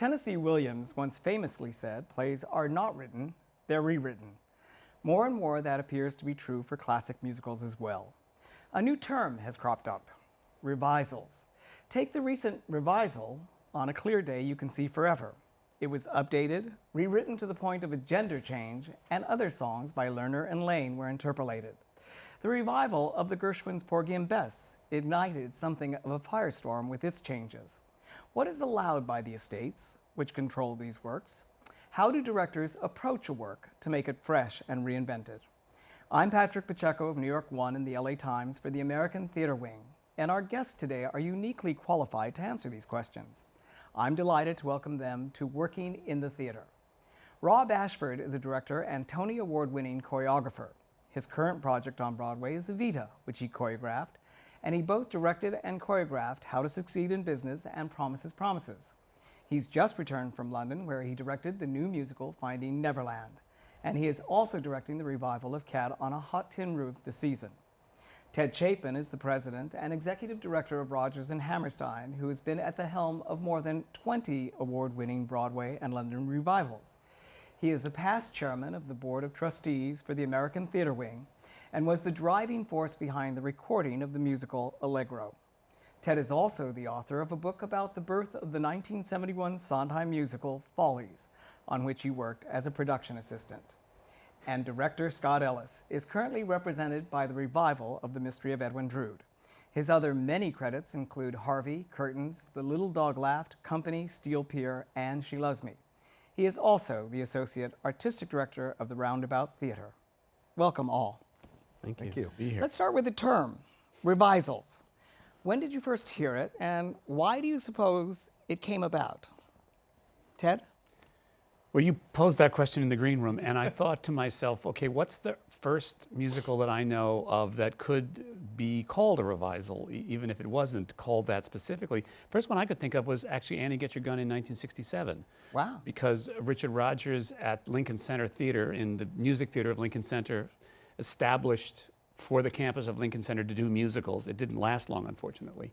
Tennessee Williams once famously said, plays are not written, they're rewritten. More and more that appears to be true for classic musicals as well. A new term has cropped up, revisals. Take the recent revisal, On a Clear Day You Can See Forever. It was updated, rewritten to the point of a gender change, and other songs by Lerner and Lane were interpolated. The revival of the Gershwin's Porgy and Bess ignited something of a firestorm with its changes. What is allowed by the estates, which control these works? How do directors approach a work to make it fresh and reinvented? I'm Patrick Pacheco of New York One and the LA Times for the American Theater Wing, and our guests today are uniquely qualified to answer these questions. I'm delighted to welcome them to Working in the Theater. Rob Ashford is a director and Tony Award-winning choreographer. His current project on Broadway is Evita, which he choreographed, and he both directed and choreographed How to Succeed in Business and Promises, Promises. He's just returned from London, where he directed the new musical Finding Neverland, and he is also directing the revival of Cat on a Hot Tin Roof this season. Ted Chapin is the president and executive director of Rodgers and Hammerstein, who has been at the helm of more than 20 award-winning Broadway and London revivals. He is the past chairman of the Board of Trustees for the American Theater Wing and was the driving force behind the recording of the musical Allegro. Ted is also the author of a book about the birth of the 1971 Sondheim musical Follies, on which he worked as a production assistant. And director Scott Ellis is currently represented by the revival of The Mystery of Edwin Drood. His other many credits include Harvey, Curtains, The Little Dog Laughed, Company, Steel Pier, and She Loves Me. He is also the associate artistic director of the Roundabout Theater. Welcome all. Thank you. Be here. Let's start with the term, revisals. When did you first hear it, and why do you suppose it came about? Ted? Well, you posed that question in the green room, and I thought to myself, okay, what's the first musical that I know of that could be called a revisal, even if it wasn't called that specifically? First one I could think of was actually Annie Get Your Gun in 1967. Wow. Because Richard Rodgers at Lincoln Center Theater, in the Music Theater of Lincoln Center, established for the campus of Lincoln Center to do musicals. It didn't last long, unfortunately.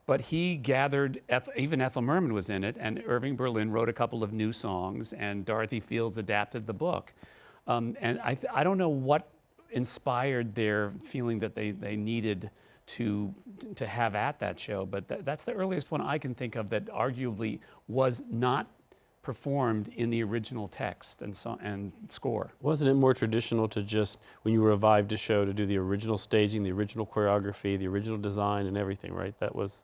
But he gathered, even Ethel Merman was in it, and Irving Berlin wrote a couple of new songs, and Dorothy Fields adapted the book. And I don't know what inspired their feeling that they needed to have at that show, but that's the earliest one I can think of that arguably was not performed in the original text and score. Wasn't it more traditional to just, when you revived a show, to do the original staging, the original choreography, the original design and everything, right? That's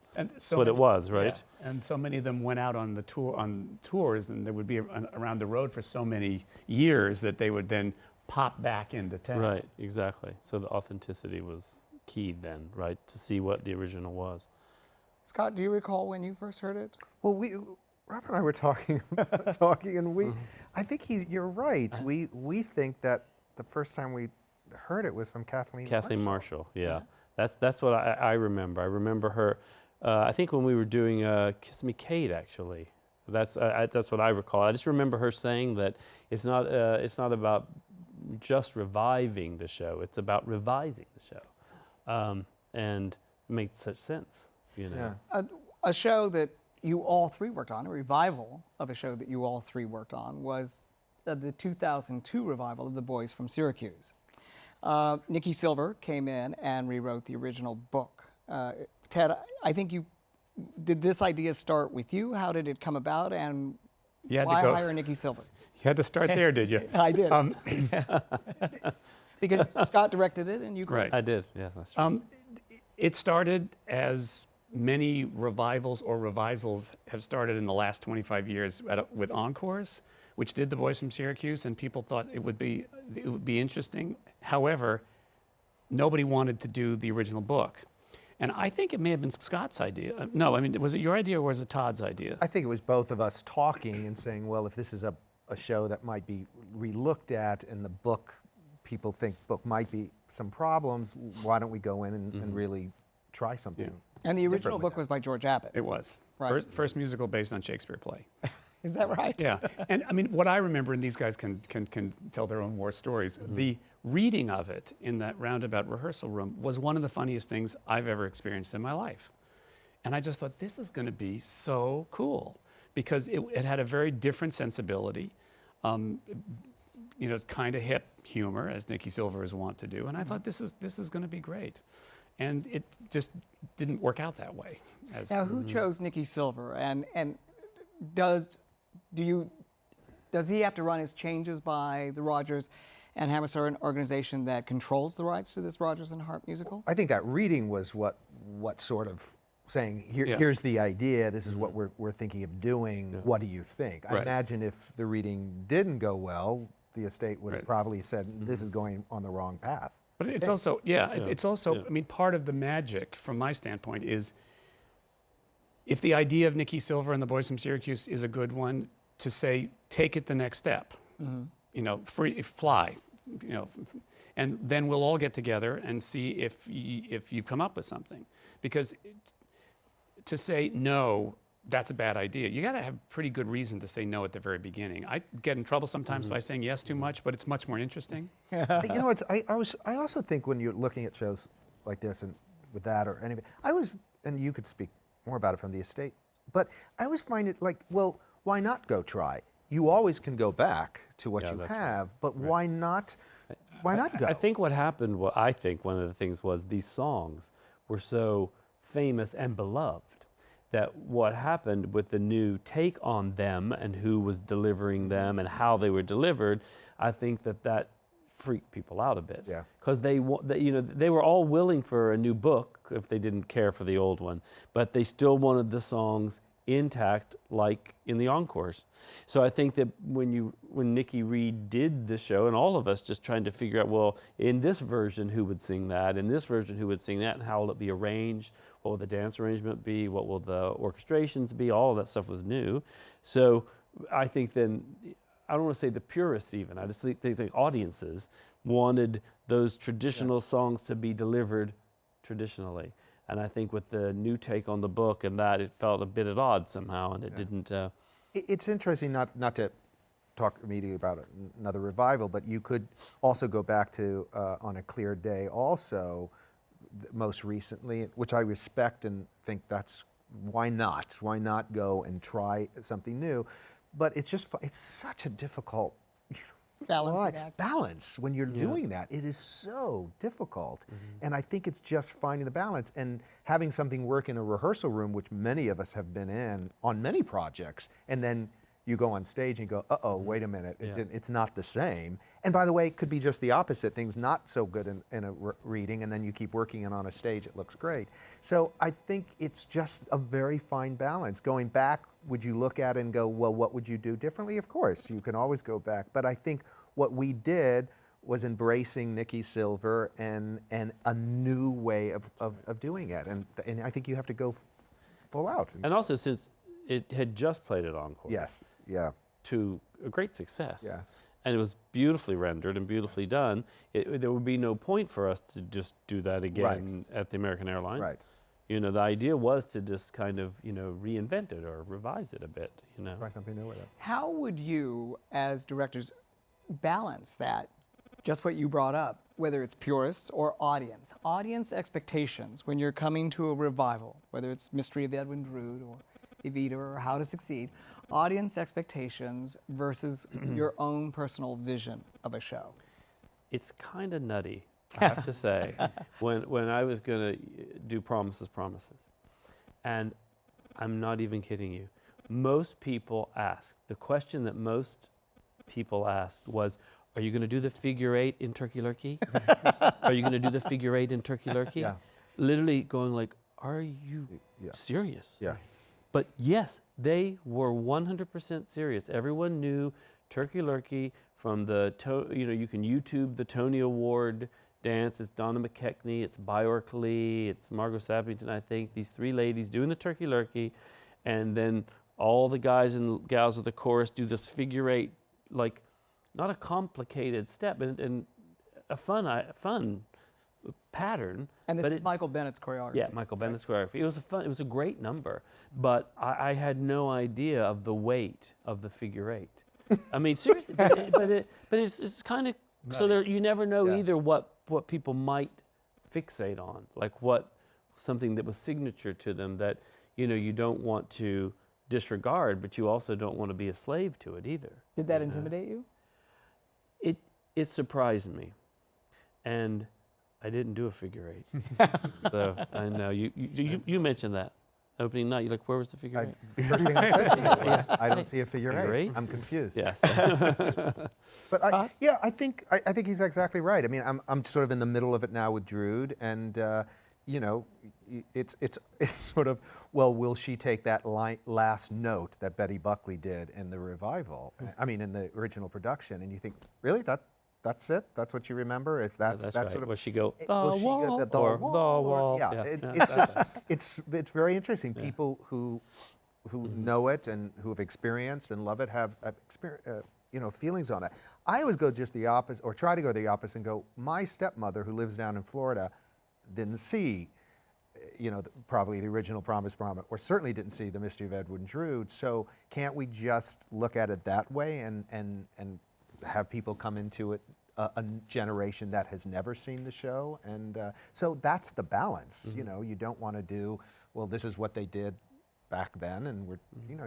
what it was, right? Yeah. And so many of them went out on the tours, and they would be around the road for so many years that they would then pop back into town. Right, exactly. So the authenticity was key then, right? To see what the original was. Scott, do you recall when you first heard it? Well, Robert and I were talking, and I think you're right. We think that the first time we heard it was from Kathleen Marshall. Yeah. That's what I remember. I remember her, I think when we were doing Kiss Me Kate, actually. That's what I recall. I just remember her saying that it's not about just reviving the show, it's about revising the show. And it made such sense, you know. Yeah. A show that you all three worked on, a revival of a show that you all three worked on, was the 2002 revival of The Boys from Syracuse. Nikki Silver came in and rewrote the original book. Ted, I think did this idea start with you? How did it come about, and why hire Nikki Silver? You had to start there, did you? I did. Because Scott directed it and you right. I did, yeah, that's right. It started as many revivals or revisals have started in the last 25 years with encores, which did The Boys from Syracuse, and people thought it would be interesting. However, nobody wanted to do the original book. And I think it may have been Scott's idea. No, I mean, was it your idea or was it Todd's idea? I think it was both of us talking and saying, well, if this is a show that might be re-looked at, and the book, people think book might be some problems, why don't we go in and really try something? Yeah. And the original book was by George Abbott. It was. Right. First musical based on Shakespeare play. Is that right? Yeah. And I mean, what I remember, and these guys can tell their own war stories, the reading of it in that roundabout rehearsal room was one of the funniest things I've ever experienced in my life. And I just thought, this is going to be so cool. because it had a very different sensibility. You know, kind of hip humor, as Nikki Silver is wont to do, and I thought this is going to be great, and it just didn't work out that way. Now, who chose Nikki Silver, and does he have to run his changes by the Rodgers and Hammerstein organization that controls the rights to this Rodgers and Hart musical? I think that reading was what sort of saying, here's the idea, this is what we're thinking of doing, what do you think? I imagine if the reading didn't go well, the estate would have probably said, this is going on the wrong path. But it's also, it's also, I mean, part of the magic from my standpoint is if the idea of Nikki Silver and the Boys from Syracuse is a good one, to say, take it the next step, you know, fly, you know, and then we'll all get together and see if you've come up with something. Because to say no, that's a bad idea. You got to have a pretty good reason to say no at the very beginning. I get in trouble sometimes by saying yes too much, but it's much more interesting. You know, I also think when you're looking at shows like this and with that or anything, and you could speak more about it from the estate, but I always find it like, well, why not go try? You always can go back to what you have, but why not go? I think what happened, I think one of the things was these songs were so famous and beloved that what happened with the new take on them and who was delivering them and how they were delivered, I think that freaked people out a bit. Yeah. Because they were all willing for a new book if they didn't care for the old one, but they still wanted the songs intact like in the encores. So I think that when Nikki Reed did the show, and all of us just trying to figure out, well, in this version who would sing that, in this version who would sing that, and how will it be arranged, what will the dance arrangement be, what will the orchestrations be, all of that stuff was new. So I think then, I don't want to say the purists even, I just think the audiences wanted those traditional songs to be delivered traditionally. And I think with the new take on the book and that, it felt a bit at odds somehow, and it didn't. It's interesting not to talk immediately about another revival, but you could also go back to On a Clear Day also, most recently, which I respect and think that's, why not? Why not go and try something new? But it's such a difficult balance when you're doing that. It is so difficult. And I think it's just finding the balance and having something work in a rehearsal room, which many of us have been in on many projects, and then you go on stage and go, uh-oh, wait a minute, it's not the same. And by the way, it could be just the opposite. Things not so good in a reading, and then you keep working it on a stage, it looks great. So I think it's just a very fine balance. Going back, would you look at it and go, well, what would you do differently? Of course, you can always go back. But I think what we did was embracing Nikki Silver and a new way of doing it. And I think you have to go full out. And also, since it had just played at Encore. Yes, yeah. To a great success. Yes. And it was beautifully rendered and beautifully done. There would be no point for us to just do that again at the American Airlines. Right. You know, the idea was to just kind of, reinvent it or revise it a bit, Try something new with it. How would you, as directors, balance that, just what you brought up, whether it's purists or audience expectations when you're coming to a revival, whether it's Mystery of Edwin Drood or Evita or How to Succeed, audience expectations versus your own personal vision of a show? It's kind of nutty, I have to say, when I was going to do Promises, and I'm not even kidding you, most people ask, the question that most people asked was, are you going to do the figure 8 in Turkey Lurkey? Are you going to do the figure 8 in Turkey Lurkey? Yeah. Literally going like, are you serious? Yeah. But yes, they were 100% serious. Everyone knew Turkey Lurkey from the, you can YouTube the Tony Award dance. It's Donna McKechnie, it's Bjork Lee, it's Margot Sappington, I think. These three ladies doing the Turkey Lurkey, and then all the guys and gals of the chorus do this figure 8, like not a complicated step, and a fun pattern. And this is Michael Bennett's choreography. Yeah, Michael Bennett's choreography. It was a great number, but I had no idea of the weight of the figure 8. I mean, seriously, but it's kind of, so there, you never know either what people might fixate on, like something that was signature to them that, you don't want to disregard, but you also don't want to be a slave to it either. Did that intimidate you? It surprised me, and I didn't do a figure eight. So I know you mentioned that opening night. You're like, where was the figure eight? First thing I said to you was, I don't see a figure Figure eight. eight? I'm confused. Yes. But I think he's exactly right. I mean, I'm sort of in the middle of it now with Drood, and you know, it's sort of, well, will she take that last note that Betty Buckley did in the revival? I mean, in the original production, and you think, really, that's it? That's what you remember? If that's right. sort of, Will she go, the will she wall, go, the or wall, the wall? Yeah, it's just it's very interesting. People who know it and who have experienced and love it have feelings on it. I always go just the opposite, or try to go the opposite, and go, my stepmother, who lives down in Florida, didn't see, probably the original Promise, or certainly didn't see The Mystery of Edwin Drood. So can't we just look at it that way and have people come into it, a generation that has never seen the show? And so that's the balance. You don't want to do, well, this is what they did back then, and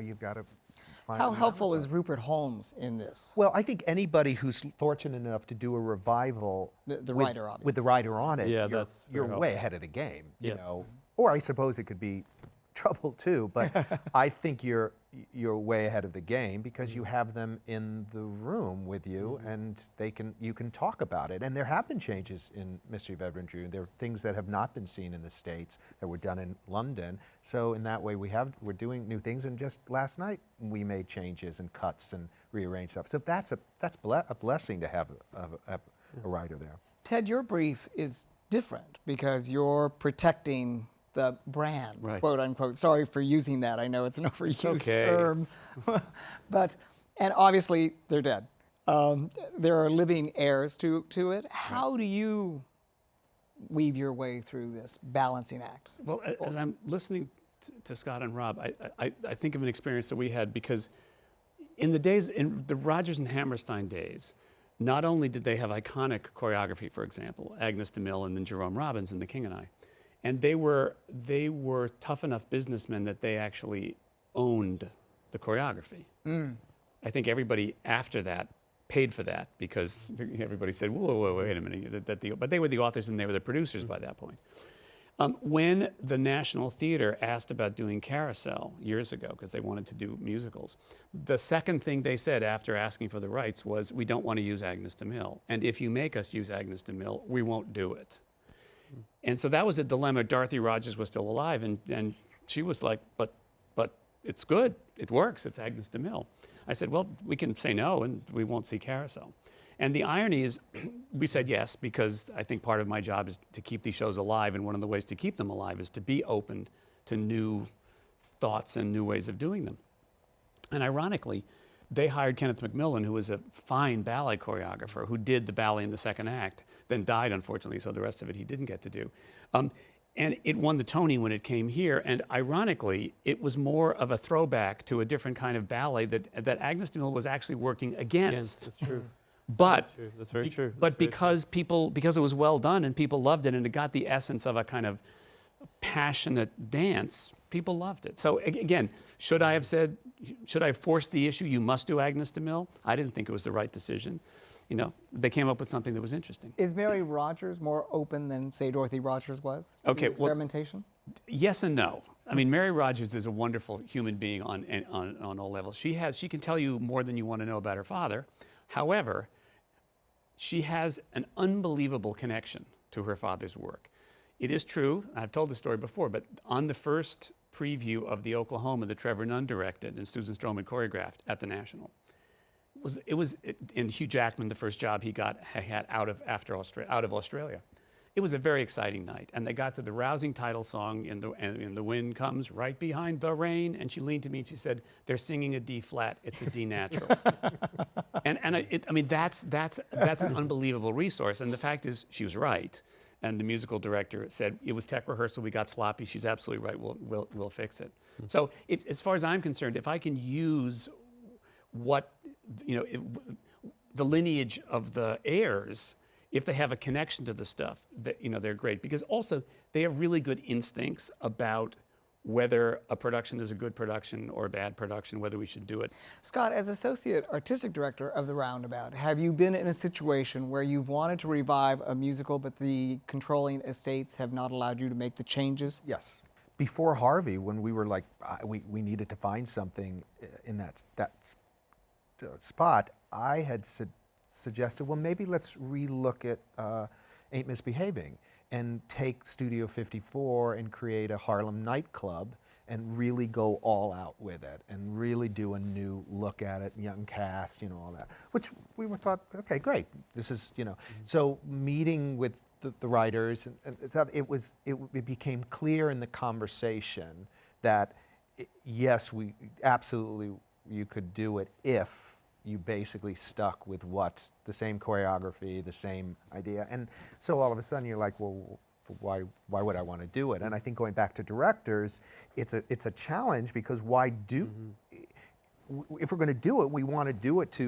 you've got to find. How helpful is Rupert Holmes in this? Well, I think anybody who's fortunate enough to do a revival The with, writer, obviously. with the writer on it, Yeah, you're very way ahead of the game. Yeah. Or I suppose it could be trouble too, but I think you're way ahead of the game because you have them in the room with you, and you can talk about it. And there have been changes in Mystery of Edwin Drood. There are things that have not been seen in the States that were done in London. So in that way, we're doing new things. And just last night, we made changes and cuts and rearranged stuff. So that's a blessing to have a writer there. Ted, your brief is different because you're protecting the brand, Right. quote unquote. Sorry for using that. I know it's an overused okay. term. And obviously they're dead. There are living heirs to it. How do you weave your way through this balancing act? Well, as I'm listening to Scott and Rob, I think of an experience that we had, because in the Rodgers and Hammerstein days, not only did they have iconic choreography, for example, Agnes DeMille and then Jerome Robbins in The King and I, and they were tough enough businessmen that they actually owned the choreography. I think everybody after that paid for that because everybody said, whoa, wait a minute. But they were the authors and they were the producers by that point. When the National Theater asked about doing Carousel years ago, because they wanted to do musicals, the second thing they said after asking for the rights was, we don't want to use Agnes DeMille. And if you make us use Agnes DeMille, we won't do it. And so that was a dilemma. Dorothy Rodgers was still alive, and she was like, but it's good. It works. It's Agnes DeMille. I said, well, we can say no, and we won't see Carousel. And the irony is, we said yes, because I think part of my job is to keep these shows alive, and one of the ways to keep them alive is to be open to new thoughts and new ways of doing them. And ironically, they hired Kenneth McMillan, who was a fine ballet choreographer who did the ballet in the second act, then died, unfortunately, so the rest of it he didn't get to do. And it won the Tony when it came here, and ironically, it was more of a throwback to a different kind of ballet that Agnes DeMille was actually working against. That's true. But That's very true. But because it was well done and people loved it, and it got the essence of a kind of passionate dance, people loved it. So again, should I have forced the issue, you must do Agnes DeMille? I didn't think it was the right decision. They came up with something that was interesting. Is Mary Rodgers more open than, say, Dorothy Rodgers was? Okay, to experimentation? Yes and no. I mean, Mary Rodgers is a wonderful human being on all levels. She can tell you more than you want to know about her father. However, she has an unbelievable connection to her father's work. It is true, I've told the story before, but on the first preview of the Oklahoma that Trevor Nunn directed and Susan Stroman choreographed at the National, and Hugh Jackman, the first job he had out of Australia. It was a very exciting night, and they got to the rousing title song, and the wind comes right behind the rain, and she leaned to me and she said, "They're singing a D flat. It's a D natural." That's an unbelievable resource, and the fact is, she was right. And the musical director said, it was tech rehearsal, we got sloppy. She's absolutely right, we'll fix it. So as far as I'm concerned, if I can use the lineage of the heirs, if they have a connection to the stuff, they're great. Because also, they have really good instincts about whether a production is a good production or a bad production, whether we should do it. Scott, as Associate Artistic Director of the Roundabout, have you been in a situation where you've wanted to revive a musical, but the controlling estates have not allowed you to make the changes? Yes. Before Harvey, when we were like, we needed to find something in that spot, I had suggested, well, maybe let's relook at Ain't Misbehaving and take Studio 54 and create a Harlem nightclub and really go all out with it and really do a new look at it, young cast, all that, which we thought, okay, great, this is, So meeting with the writers, and it became clear in the conversation that, yes, we absolutely, you could do it if you basically stuck with the same choreography, the same idea. And so all of a sudden you're like, well, why would I want to do it? And I think going back to directors, it's a challenge, because why do, if we're going to do it, we want to do it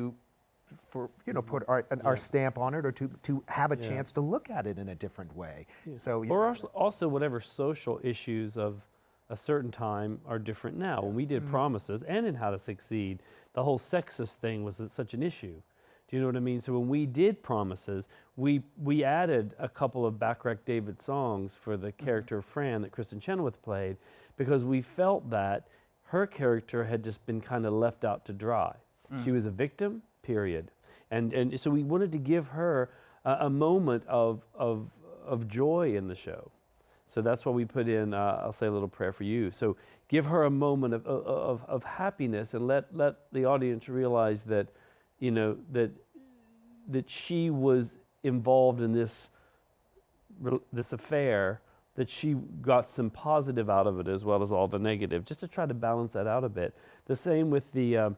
put our stamp on it, or to have a chance to look at it in a different way. Yeah. So or also whatever social issues of a certain time are different now. When we did Promises and in How to Succeed, the whole sexist thing was such an issue. Do you know what I mean? So when we did Promises, we added a couple of Bacharach David songs for the character of Fran that Kristen Chenoweth played, because we felt that her character had just been kind of left out to dry. She was a victim, period. And so we wanted to give her a moment of joy in the show. So that's why we put in, I'll say a little prayer for you. So give her a moment of happiness, and let the audience realize that, that she was involved in this affair, that she got some positive out of it as well as all the negative, just to try to balance that out a bit. The same with the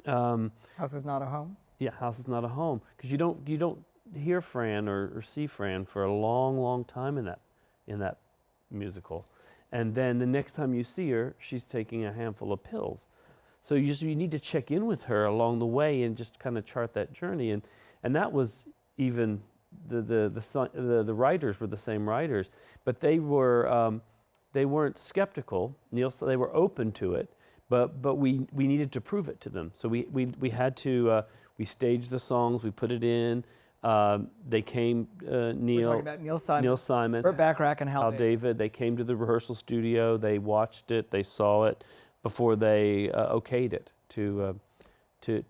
House is Not a Home? Yeah, House is Not a Home, because you don't hear Fran or see Fran for a long, long time in that musical, and then the next time you see her, she's taking a handful of pills. So you need to check in with her along the way and just kind of chart that journey, and that was even the writers were the same writers, but they weren't skeptical. They were open to it, but we needed to prove it to them. So we had to we staged the songs, we put it in. They came, We're talking about Neil Simon, Burt Bacharach, and Hal David. They came to the rehearsal studio. They watched it. They saw it before they okayed it to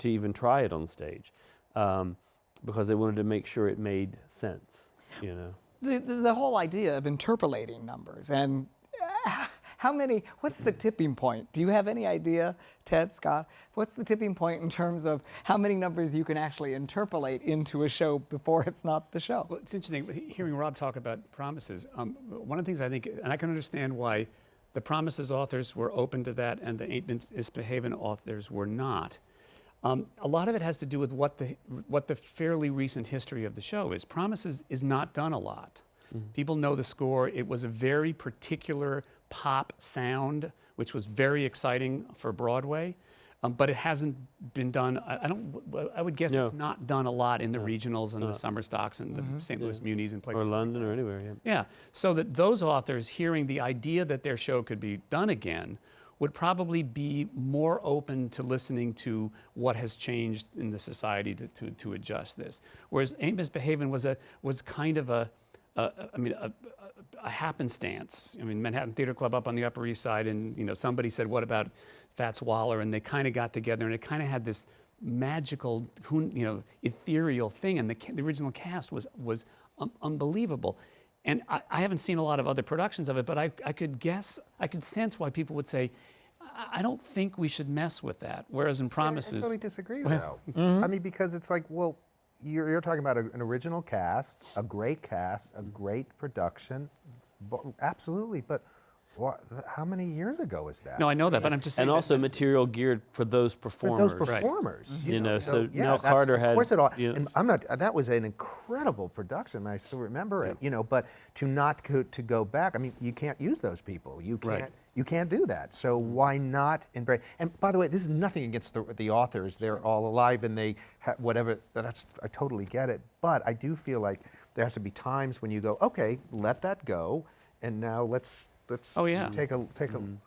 even try it on stage, because they wanted to make sure it made sense. The whole idea of interpolating numbers, and what's the tipping point? Do you have any idea, Ted, Scott? What's the tipping point in terms of how many numbers you can actually interpolate into a show before it's not the show? Well, it's interesting hearing Rob talk about Promises. One of the things I think, and I can understand why the Promises authors were open to that and the Ain't Misbehavin' authors were not. A lot of it has to do with what the fairly recent history of the show is. Promises is not done a lot. People know the score. It was a very particular pop sound, which was very exciting for Broadway, but it hasn't been done. I would guess it's not done a lot in the regionals and the summer stocks and the St. Louis Munis and places. Or London or anywhere, Yeah, so that those authors hearing the idea that their show could be done again would probably be more open to listening to what has changed in the society to adjust this. Whereas Ain't Misbehavin' was kind of a happenstance. I mean, Manhattan Theater Club up on the Upper East Side, and somebody said, "What about Fats Waller?" And they kind of got together, and it kind of had this magical, ethereal thing. And the original cast was unbelievable. And I haven't seen a lot of other productions of it, but I could sense why people would say, "I don't think we should mess with that." Whereas in Promises, I totally disagree though. I mean, because it's like, well, you're talking about an original cast, a great production, absolutely. But how many years ago is that? no, I know that, but I'm just saying. And that- also material geared for those performers. For those performers, So yeah, Nell Carter had. Of course, it all. you know, And I'm not. That was an incredible production. I still remember it. But to go back, I mean, you can't use those people. You can't. Right. You can't do that. So why not embrace? And by the way, this is nothing against the authors. They're all alive and they whatever. I totally get it. But I do feel like there has to be times when you go, okay, let that go, and now let's let's Oh, yeah. take a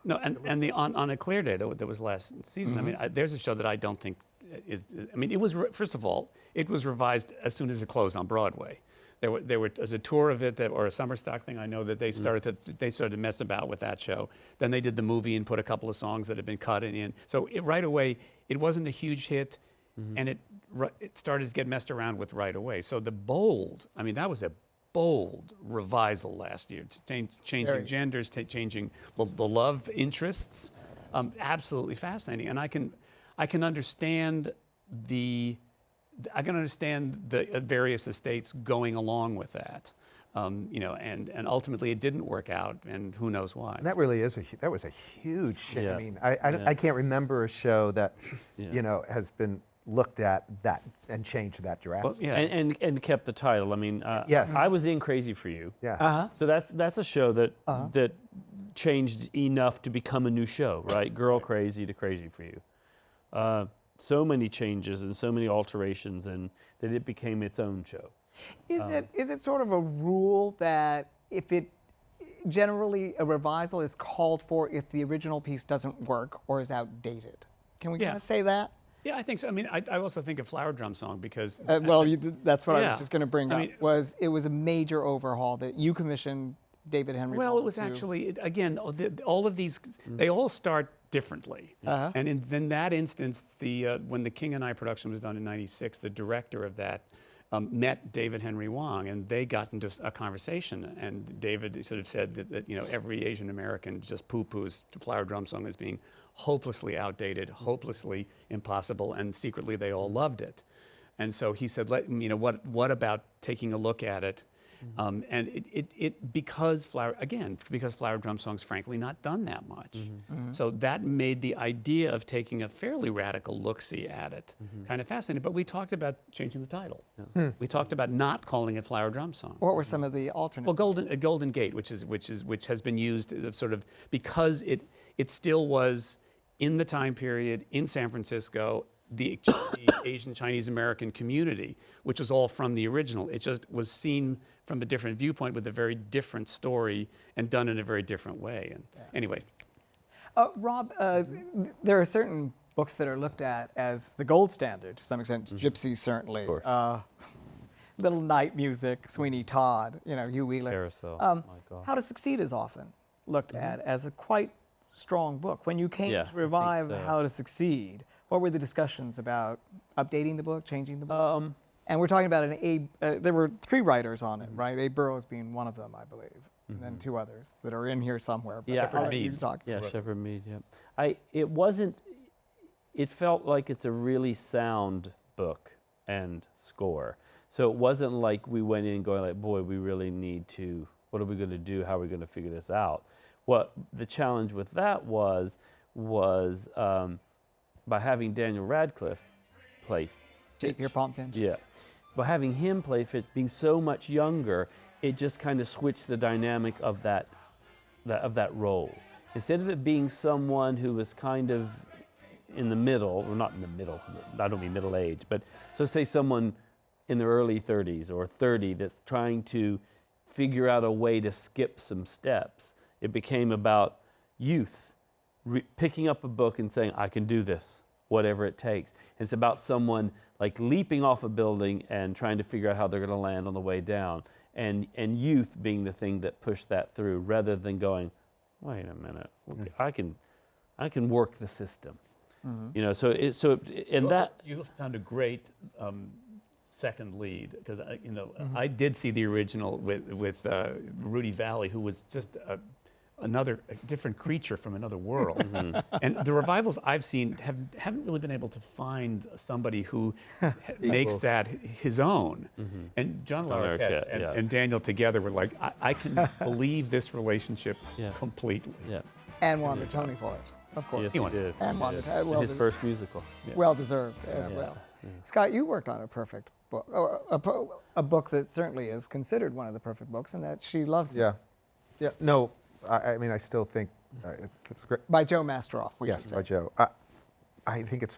No, and the on a clear day that was last season. I mean, there's a show that I don't think is. I mean, it was first of all, it was revised as soon as it closed on Broadway. There was a tour of it or a summer stock thing. I know that they started to mess about with that show. Then they did the movie and put a couple of songs that had been cut in. So right away, it wasn't a huge hit, and it started to get messed around with right away. So I mean, that was a bold revisal last year, changing genders, changing the love interests. Absolutely fascinating, and I can understand the various estates going along with that, and ultimately it didn't work out, and who knows why. And that really is that was a huge shift. Yeah. I mean, I can't remember a show that has been looked at that and changed that drastically. Well, yeah. And kept the title. I mean, Yes. I was in Crazy for You. Yeah. So that's a show that changed enough to become a new show, right? Girl Crazy to Crazy for You. So many changes and so many alterations, and that it became its own show. Is it sort of a rule that if it generally a revisal is called for if the original piece doesn't work or is outdated? Can we kind of say that? Yeah, I think so. I mean, I also think of Flower Drum Song because That's what I Yeah. was just going to bring I up. mean- It was a major overhaul that you commissioned David Henry. Well, Hall it was to- actually, again, all of these, they all start differently. And in that instance, when the King and I production was done in '96, the director of that met David Henry Wong, and they got into a conversation. And David sort of said that every Asian American just poo-poos Flower Drum Song as being hopelessly outdated, hopelessly impossible, and secretly they all loved it. And so he said, what about taking a look at it? And because Flower Drum Song's frankly not done that much. So that made the idea of taking a fairly radical look-see at it kind of fascinating. But we talked about changing the title. We talked about not calling it Flower Drum Song. What were some of the alternates? Well, Golden Gate, which has been used sort of because it still was in the time period in San Francisco, the Asian Chinese American community, which was all from the original. It just was seen from a different viewpoint with a very different story and done in a very different way. And anyway, Rob, there are certain books that are looked at as the gold standard to some extent. Gypsy, certainly. Of course. Little Night Music, Sweeney Todd, Hugh Wheeler. Carousel. My God. How to Succeed is often looked at as a quite strong book. When you came Yeah, I to think revive so. How to Succeed, what were the discussions about updating the book, changing the book? And we're talking about there were 3 writers on it, right? Abe Burrows being one of them, I believe, and then 2 others that are in here somewhere. But Yeah, I'll let you talk. Yeah, Shepherd Mead. Yeah, it felt like it's a really sound book and score. So it wasn't like we went in going like, boy, we really need to. What are we going to do? How are we going to figure this out? What the challenge with that was by having Daniel Radcliffe play Pierre Pompfinch. Yeah. By having him play Fitch, being so much younger, it just kind of switched the dynamic of that role. Instead of it being someone who was kind of in the middle, or not in the middle, I don't mean middle age, but so say someone in their early 30s or 30 that's trying to figure out a way to skip some steps, it became about youth picking up a book and saying, I can do this, whatever it takes. It's about someone like leaping off a building and trying to figure out how they're going to land on the way down. And youth being the thing that pushed that through rather than going, wait a minute, I can work the system. You found a great second lead because I did see the original with Rudy Valley, who was just a different creature from another world. And the revivals I've seen haven't really been able to find somebody who makes that his own. And John Larroquette and Daniel together were like, I can believe this relationship completely. Yeah. And won the Tony for it, of course. Yes, he did. And won the Tony. His first musical. Well deserved as well. Scott, you worked on a perfect book, or a book that certainly is considered one of the perfect books, and that She Loves Me. Yeah. No, I mean, I still think it's great. By Joe Masteroff, we Yes, should say. by Joe. I think it's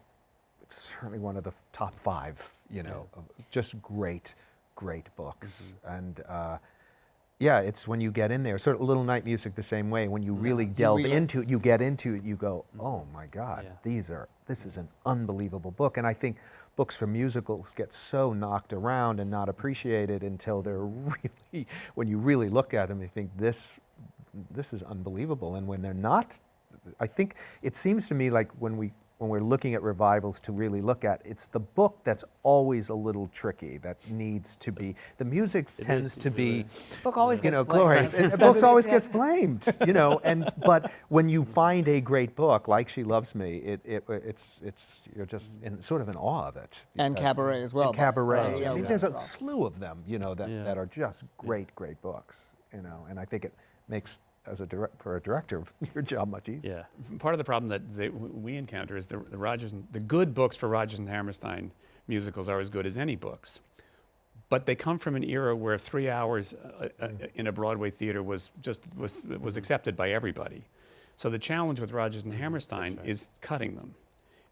certainly one of the top 5, of just great books. And yeah, it's when you get in there, sort of Little Night Music the same way. When you really delve into it, you get into it, you go, oh my God, this is an unbelievable book. And I think books for musicals get so knocked around and not appreciated until they're really, when you really look at them, you think this is unbelievable. And when they're not, I think it seems to me like when we're looking at revivals to really look at, it's the book that's always a little tricky, that needs to be, the music tends to be, Book always you gets know, blamed. glorious. And books always gets blamed, you know, but when you find a great book like She Loves Me, it's you're just in sort of in awe of it. And because- Cabaret as well. And Cabaret. by I mean, Ellis. there's a slew of them, you know, that are just great books, you know, and I think it makes, for a director, your job much easier. Yeah. Part of the problem that we encounter is the Rodgers the good books for Rodgers and Hammerstein musicals are as good as any books, but they come from an era where 3 hours in a Broadway theater was accepted by everybody. So the challenge with Rodgers and Hammerstein is cutting them.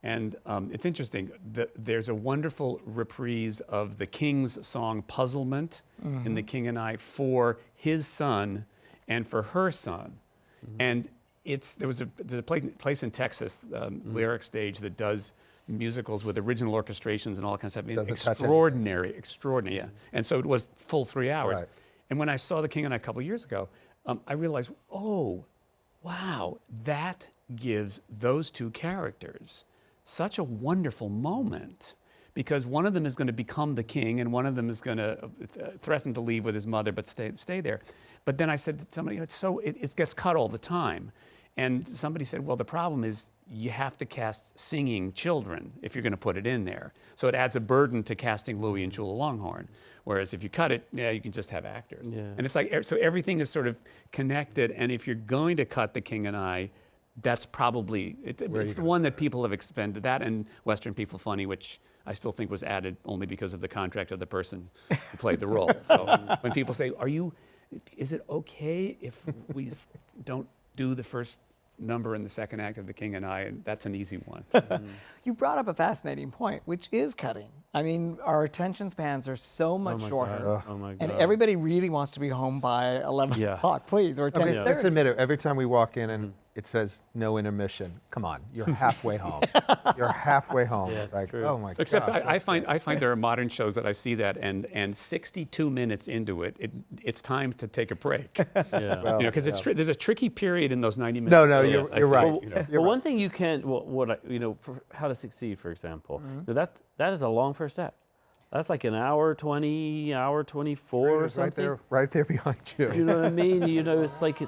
And it's interesting, there's a wonderful reprise of the King's song Puzzlement in The King and I for his son and for her son. And there's a place in Texas, Lyric Stage, that does musicals with original orchestrations and all that kind of stuff. Extraordinary, yeah. And so it was full 3 hours. Right. And when I saw The King and I a couple of years ago, I realized, oh, wow, that gives those two characters such a wonderful moment, because one of them is going to become the king and one of them is going to threaten to leave with his mother but stay there. But then I said to somebody, it gets cut all the time. And somebody said, well, the problem is you have to cast singing children if you're going to put it in there. So it adds a burden to casting Louis and Chula Longhorn. Whereas if you cut it, you can just have actors. Yeah. And it's like, so everything is sort of connected. And if you're going to cut The King and I, that's probably, it's the one that people have expended. That and Western People Funny, which I still think was added only because of the contract of the person who played the role. So when people say, is it okay if we don't do the first number in the second act of The King and I? And that's an easy one. You brought up a fascinating point, which is cutting. I mean, our attention spans are so much shorter. Oh my God. And everybody really wants to be home by 11 Yeah. o'clock, please, or 10:30. Okay, let's admit it, every time we walk in and it says no intermission, come on, you're halfway home. You're halfway home. Yeah, it's it's like, true. oh my God. Except I find there are modern shows that I see that, and 62 minutes into it's time to take a break. Yeah. Because there's a tricky period in those 90 minutes. No, Yes, you're right. Well, You're one thing you can't, for How to Succeed, for example, that is a long first act. That's like an hour 20, hour 24 or something. right there behind you. Do you know what I mean? It's like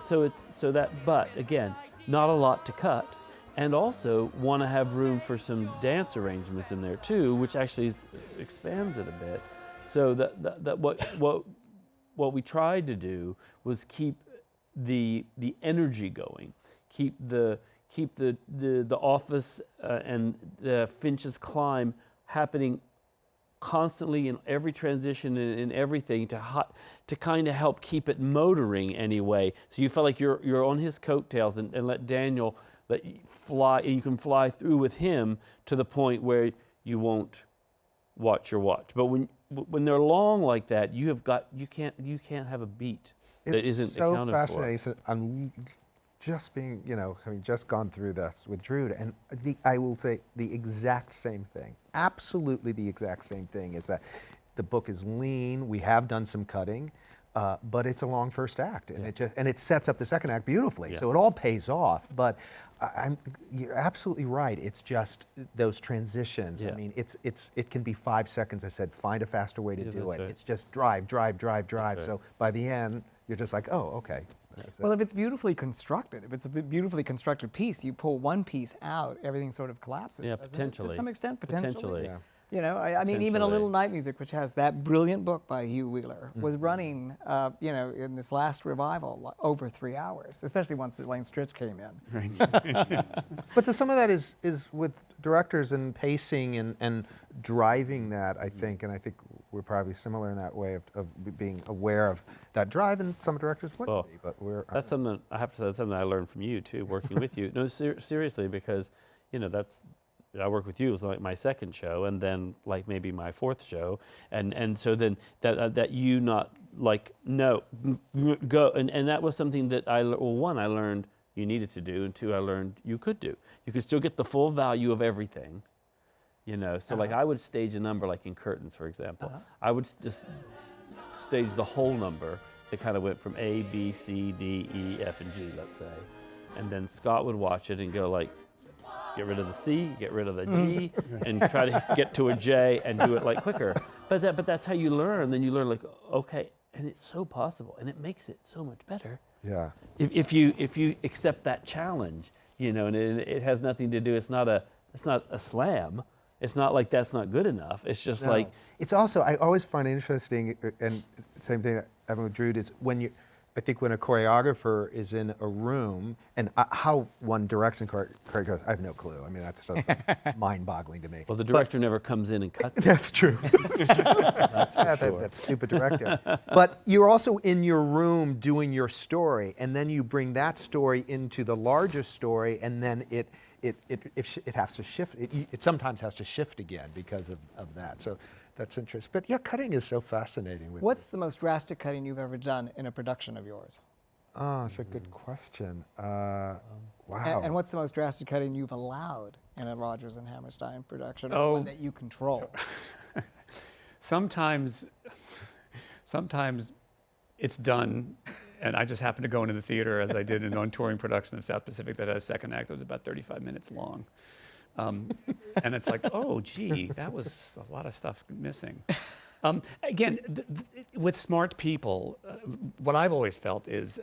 but again, not a lot to cut, and also want to have room for some dance arrangements in there too, which actually expands it a bit. So that what we tried to do was keep the energy going, keep the office and the Finch's Climb happening constantly in every transition and in everything to kind of help keep it motoring anyway. So you felt like you're on his coattails and let Daniel let you fly, and you can fly through with him to the point where you won't watch your watch. But when they're long like that, you can't have a beat that isn't so accounted fascinating. for. So I'm just being, having just gone through this with Drew, and I will say the exact same thing. Absolutely the exact same thing is that the book is lean. We have done some cutting, but it's a long first act, and it sets up the second act beautifully. Yeah. So it all pays off. But you're absolutely right. It's just those transitions. Yeah. I mean, it can be 5 seconds. I said, find a faster way to do that's it. right. It's just drive. right. So by the end, you're just like, oh, okay. That's it. Well, if it's beautifully constructed, if it's a beautifully constructed piece, you pull one piece out, everything sort of collapses. Yeah, doesn't it? potentially. To some extent, potentially. Yeah. I mean, even A Little Night Music, which has that brilliant book by Hugh Wheeler, was running, in this last revival over 3 hours, especially once Elaine Stritch came in. But some of that is with directors and pacing and driving that, I think, and I think we're probably similar in that way of being aware of that drive, and some directors wouldn't be, but That's something, I have to say, that's something I learned from you too, working with you. No, seriously, because, I work with you, it's like my second show, and then like maybe my fourth show, and so then that you not like, no, go. And that was something that one, I learned you needed to do, and two, I learned you could do. You could still get the full value of everything, you know. So like I would stage a number like in curtains, for example. I would just stage the whole number that kind of went from A, B, C, D, E, F, and G, let's say. And then Scott would watch it and go like, get rid of the C, get rid of the G, and try to get to a J and do it like quicker. But that's how you learn. Then you learn like, okay, and it's so possible, and it makes it so much better. Yeah. If you accept that challenge, you know, and it has nothing to do. It's not a slam. It's not like that's not good enough. It's just like. It's also, I always find it interesting, and same thing I have with Drew, is I think when a choreographer is in a room, and how one directs and choreographs, I have no clue. I mean, that's just mind-boggling to me. Well, the director never comes in and cuts it. That's true. That's for sure. That stupid director. But you're also in your room doing your story, and then you bring that story into the larger story, and then it has to shift. It sometimes has to shift again because of that. So that's interesting. But yeah, cutting is so fascinating. What's the most drastic cutting you've ever done in a production of yours? Oh, that's a good question. Wow. And what's the most drastic cutting you've allowed in a Rodgers and Hammerstein production, or Oh. one that you control? Sometimes it's done, and I just happen to go into the theater, as I did in an touring production of South Pacific that had a second act that was about 35 minutes long. And it's like, oh, gee, that was a lot of stuff missing. Again, with smart people, what I've always felt is,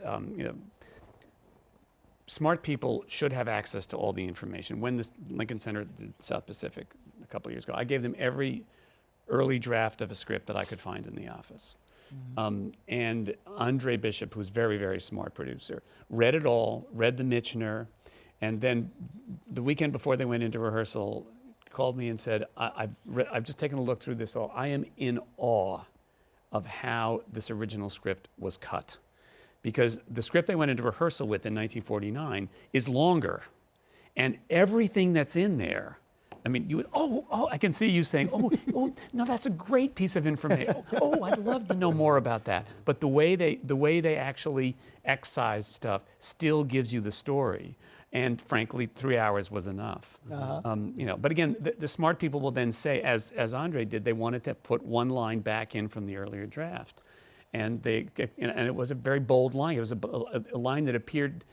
smart people should have access to all the information. When the Lincoln Center did South Pacific a couple of years ago, I gave them every early draft of a script that I could find in the office. And Andre Bishop, who's very, very smart producer, read it all, read the Michener, and then the weekend before they went into rehearsal, called me and said, I've just taken a look through this all. I am in awe of how this original script was cut. Because the script they went into rehearsal with in 1949 is longer. And everything that's in there, I mean, you would, I can see you saying, no, that's a great piece of information. I'd love to know more about that. But the way they actually excise stuff still gives you the story. And frankly, 3 hours was enough. But again, the smart people will then say, as Andre did, they wanted to put one line back in from the earlier draft. And and it was a very bold line. It was a line that appeared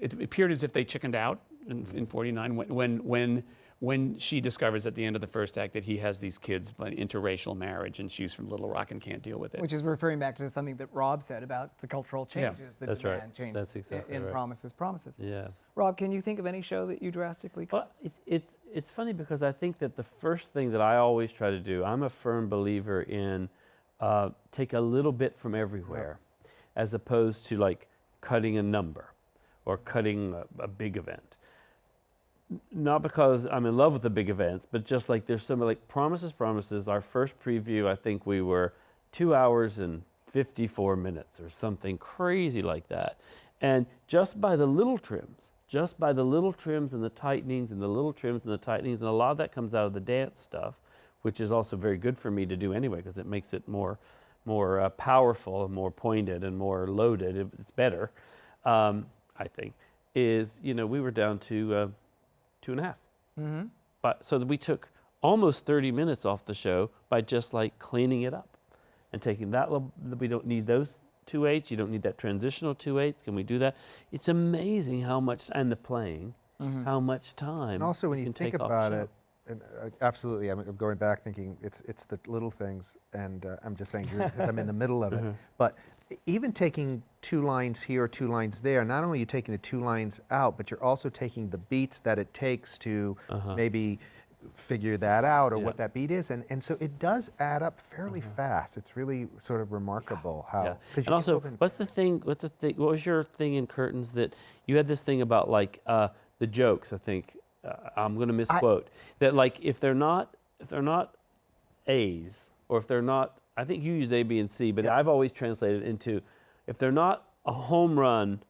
as if they chickened out in 49 when she discovers at the end of the first act that he has these kids by interracial marriage, and she's from Little Rock and can't deal with it. Which is referring back to something that Rob said about the cultural changes, the that's demand right. changes That's exactly in right. promises. Yeah. Rob, can you think of any show that you drastically cut? Well, it's funny because I think that the first thing that I always try to do, I'm a firm believer in take a little bit from everywhere, as opposed to like cutting a number or cutting a big event. Not because I'm in love with the big events, but just like there's some like Promises. Our first preview, I think we were 2 hours and 54 minutes or something crazy like that. And just by the little trims and the tightenings and the little trims and the tightenings, and a lot of that comes out of the dance stuff, which is also very good for me to do anyway, because it makes it more powerful and more pointed and more loaded. It's better, I think, is, we were down to 2.5. But so that we took almost 30 minutes off the show by just like cleaning it up and taking that little, we don't need those 2/8, you don't need that transitional 2/8, can we do that? It's amazing how much, and the playing, how much time. And also when you can think take off about the show. it, and absolutely, I'm going back thinking it's the little things, and I'm just saying because I'm in the middle of it. But even taking 2 lines here, 2 lines there, not only are you taking the 2 lines out, but you're also taking the beats that it takes to maybe figure that out or what that beat is, and so it does add up fairly fast. It's really sort of remarkable how. And also, what was your thing in Curtains that you had this thing about like the jokes? I think I'm going to misquote that, like if they're not A's, or if they're not, I think you used A, B, and C, but I've always translated into if they're not a home run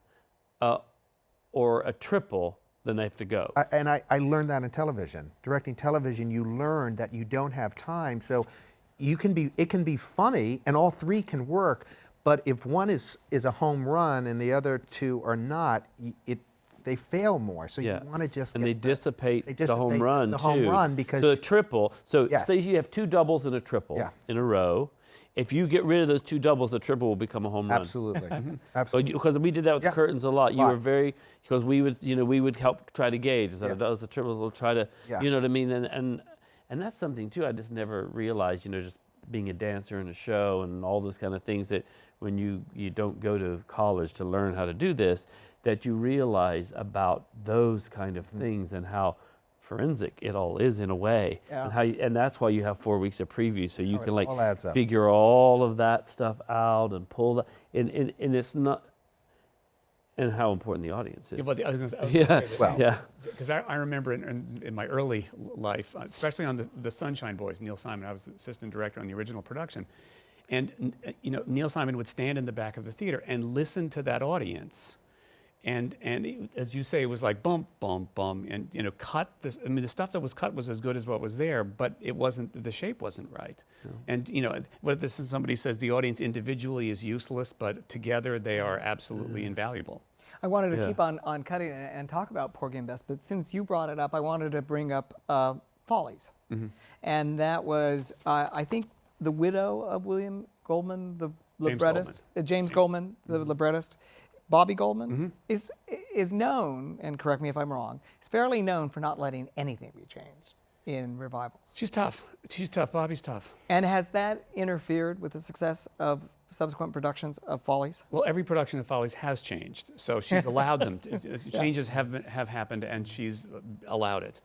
or a triple, then they have to go. I learned that in television. Directing television, you learn that you don't have time. So it can be funny, and all three can work. But if one is a home run and the other two are not, they fail more. So Yeah. you want to just And they dissipate the home dissipate run the too. home run because so a triple. So Yes. say you have two doubles and a triple Yeah. in a row. If you get rid of those two doubles, the triple will become a home run. absolutely, But absolutely. because we did that with Yeah. the curtains a lot. You Lot. were very, because we would help try to gauge. Instead of Yeah. does the triples, we'll try to, Yeah. you know what I mean? And that's something too. I just never realized, just being a dancer in a show and all those kind of things, that when you don't go to college to learn how to do this, that you realize about those kind of things and how forensic it all is in a way. Yeah. And that's why you have 4 weeks of preview, so you Oh, it can like all adds up. figure all of that stuff out and pull that, and it's not, and how important the audience is. Yeah, well, I was gonna Yeah. say that. Well, Yeah. Because I remember in my early life, especially on the Sunshine Boys, Neil Simon, I was the assistant director on the original production. And Neil Simon would stand in the back of the theater and listen to that audience. And as you say, it was like bump, bump, bump, and cut this. I mean, the stuff that was cut was as good as what was there, but it wasn't. The shape wasn't right. Yeah. And what if this is somebody says the audience individually is useless, but together they are absolutely invaluable. I wanted to Yeah. keep on cutting and talk about Porgy and Bess, but since you brought it up, I wanted to bring up Follies. And that was, I think, the widow of William Goldman, the librettist. James Goldman, the librettist. Bobby Goldman is known, and correct me if I'm wrong, is fairly known for not letting anything be changed in revivals. She's tough. She's tough. Bobby's tough. And has that interfered with the success of subsequent productions of Follies? Well, every production of Follies has changed, so she's allowed them. Changes have happened, and she's allowed it.